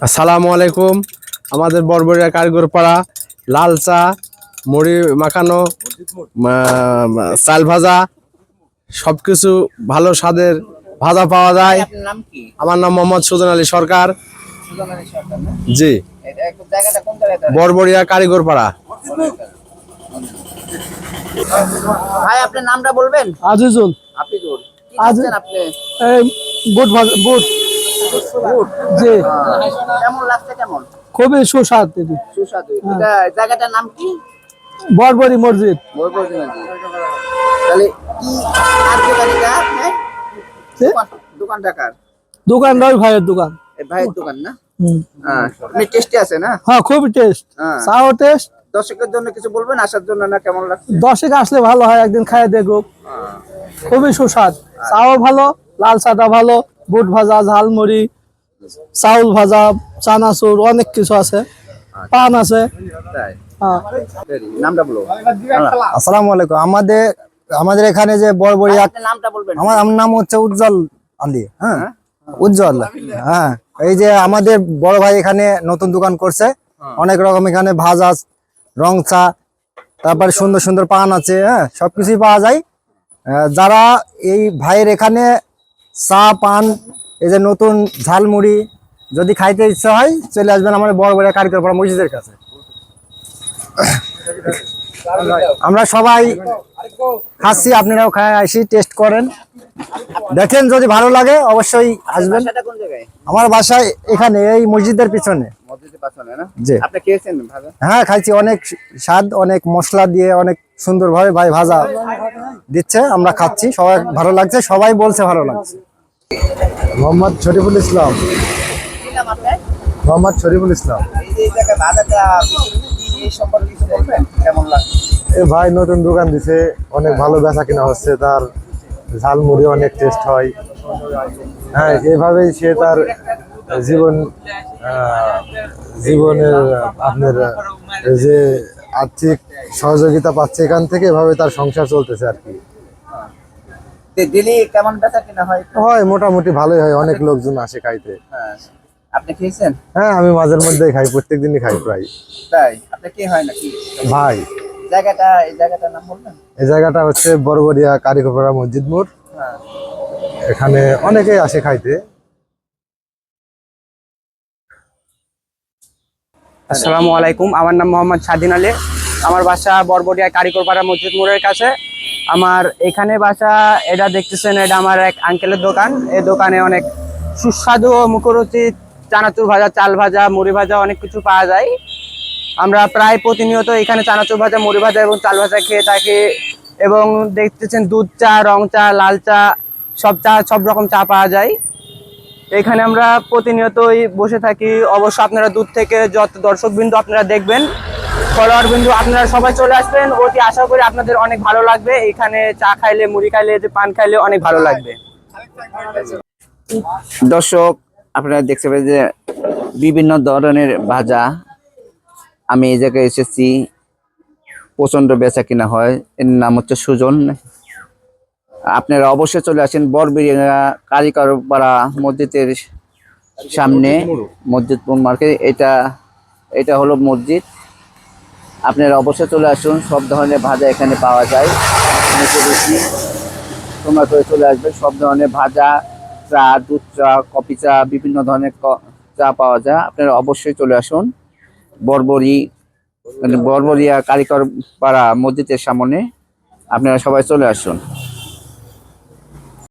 আসসালামু আলাইকুম। আমাদের বরবরিয়া কারিগর পাড়া লাল চা, মুড়ি মাখানো, চাল ভাজা সবকিছু ভালো স্বাদের ভাজা পাওয়া যায়। আপনার নাম কি? আমার নাম মোহাম্মদ সুজন আলী সরকার। সুজন আলী সরকার না? জি, এটা একটু জায়গাটা কোন জায়গায়? বরবরিয়া কারিগর পাড়া। ভাই আপনার নামটা বলবেন? আজিজুল। হাফিজুল। কি খাচ্ছেন আপনি? এই বুট বুট বুট। জি, কেমন লাগছে কেমন? খুবই সুস্বাদু এটি। সুস্বাদু। এটা জায়গাটার নাম কি? বরবরি মসজিদ। বরবর্তী নদী। তাহলে কি আর দোকান এটা আপনি? জি? দোকানটা কার? দোকানদার ভাইয়ের দোকান। এই ভাইয়ের দোকান না? হুম। হ্যাঁ। আপনি টেস্টি আছে না? হ্যাঁ, খুবই টেস্ট। হ্যাঁ। চাও টেস্ট। দর্শকের জন্য কিছু বলবেন আসার জন্য না কেমন লাগছে? দশেক আসলে ভালো হয়, একদিন খাইয়ে দেখুক। খুবই সুস্বাদ। চাও ভালো, লাল চাটা ভালো, বুট ভাজা, ঝালমুড়ি, চাউল ভাজা, চানাচুর, অনেক কিছু আছে, পান আছে। তাই। হ্যাঁ। নামটা বলো। আসসালামু আলাইকুম। আমাদের এখানে যে বরবরিয়া, আপনার নামটা বলবেন। আমার নাম হচ্ছে উজ্জ্বল আলী। হ্যাঁ, উজ্জ্বল। হ্যাঁ, এই যে আমাদের বড় ভাই এখানে নতুন দোকান করছে, অনেক রকম এখানে ভাজা, রং চা, তারপরে সুন্দর সুন্দর পান আছে। হ্যাঁ, সবকিছুই পাওয়া যায়। যারা এই ভাইয়ের এখানে চা পান, এই যে নতুন ঝালমুড়ি যদি খাইতে ইচ্ছা হয়, চলে আসবেন আমাদের বরবরিয়া কারিগর পাড়া মসজিদের কাছে। আমরা সবাই খাচ্ছি, আপনারাও খায় আসি, টেস্ট করেন, দেখেন, যদি ভালো লাগে অবশ্যই আসবেন। বাসাটা কোন জায়গায়? আমার বাসায় এখানে এই মসজিদের পিছনে। মসজিদের পাশে না? জি। আপনি খেয়েছেন ভাজা? হ্যাঁ, খাইছি। অনেক স্বাদ, অনেক মশলা দিয়ে অনেক সুন্দরভাবে ভাই ভাজা দিচ্ছে, আমরা খাচ্ছি, সবাই ভালো লাগছে, সবাই বলছে ভালো লাগছে। মোহাম্মদ শরীফুল ইসলাম। কি নাম আপনার? মোহাম্মদ শরীফুল ইসলাম। এই যে এই জায়গায় ভাজাটা এই সম্পর্কে কিছু বলবেন? কেমন লাগছে? এ ভাই নতুন দোকান দিছে, অনেক ভালো বেচা কিনা হচ্ছে, তার ঝালমুড়ি অনেক টেস্ট হয়। হ্যাঁ, এভাবেই সে তার জীবনের আপনার যে আর্থিক সহযোগিতা পাচ্ছে এখান থেকে, এভাবে তার সংসার চলতেছে আর কি। দিলি কেমন বেচা কিনা হয়? হয় মোটামুটি ভালোই হয়, অনেক লোকজন আসে খাইতে। হ্যাঁ। আপনি খেয়েছেন? হ্যাঁ, আমি মাঝের মধ্যেই খাই, প্রত্যেকদিনই খাই প্রায়। তাই? আপনি কি হয় নাকি? ভাই, এই জায়গাটার নাম বলবেন? এই জায়গাটা হচ্ছে বরবরিয়া কারিগরপাড়া মসজিদ মোড়। হ্যাঁ। এখানে অনেকেই আসে খাইতে। আসসালামু আলাইকুম। আমার নাম মোহাম্মদ স্বাধীন আলী। আমার বাসা বরবরিয়া কারিগরপাড়া মসজিদ মোড়ের কাছে। আমার এখানে বাসা, এটা দেখতেছেন, এটা আমার এক আঙ্কেলের দোকান। এই দোকানে অনেক সুস্বাদু ও মুখরোচি চানাচুর ভাজা, চাল ভাজা, মুড়ি ভাজা অনেক কিছু পাওয়া যায়। আমরা প্রায় প্রতিনিয়ত এখানে চানাচুর ভাজা, মুড়ি ভাজা এবং চাল ভাজা খেয়ে থাকি। এবং দেখতেছেন দুধ চা, রং চা, লাল চা, সব রকম চা পাওয়া যায় এখানে। আমরা প্রতিনিয়তই বসে থাকি। অবশ্য আপনারা দূর থেকে যত দর্শক বিন্দু আপনারা দেখবেন, ফলোয়ার বিন্দু, আপনারা সবাই চলে আসবেন। অতি আশা করি আপনাদের অনেক ভালো লাগবে। এখানে চা খাইলে, মুড়ি খাইলে, যে পান খাইলে অনেক ভালো লাগবে। দর্শক, আপনারা দেখতে পাবেন যে বিভিন্ন ধরনের ভাজা। আমি এই জায়গায় এসেছি, প্রচন্ড বেচা কিনা হয়। এর নাম হচ্ছে সুজন। আপনারা অবশ্যই চলে আসেন বরবরিয়া কারিগর পাড়া মসজিদের সামনে, মসজিদপুর মার্কেট। এটা হলো মসজিদ। আপনারা অবশ্যই চলে আসুন, সব ধরনের ভাজা এখানে পাওয়া যায়। তোমরা করে চলে আসবে, সব ধরনের ভাজা, চা, দুধ চা, কফি চা, বিভিন্ন ধরনের চা পাওয়া যায়। আপনারা অবশ্যই চলে আসুন বরবরিয়া কারিগর পাড়া মসজিদের সামনে। আপনারা সবাই চলে আসুন।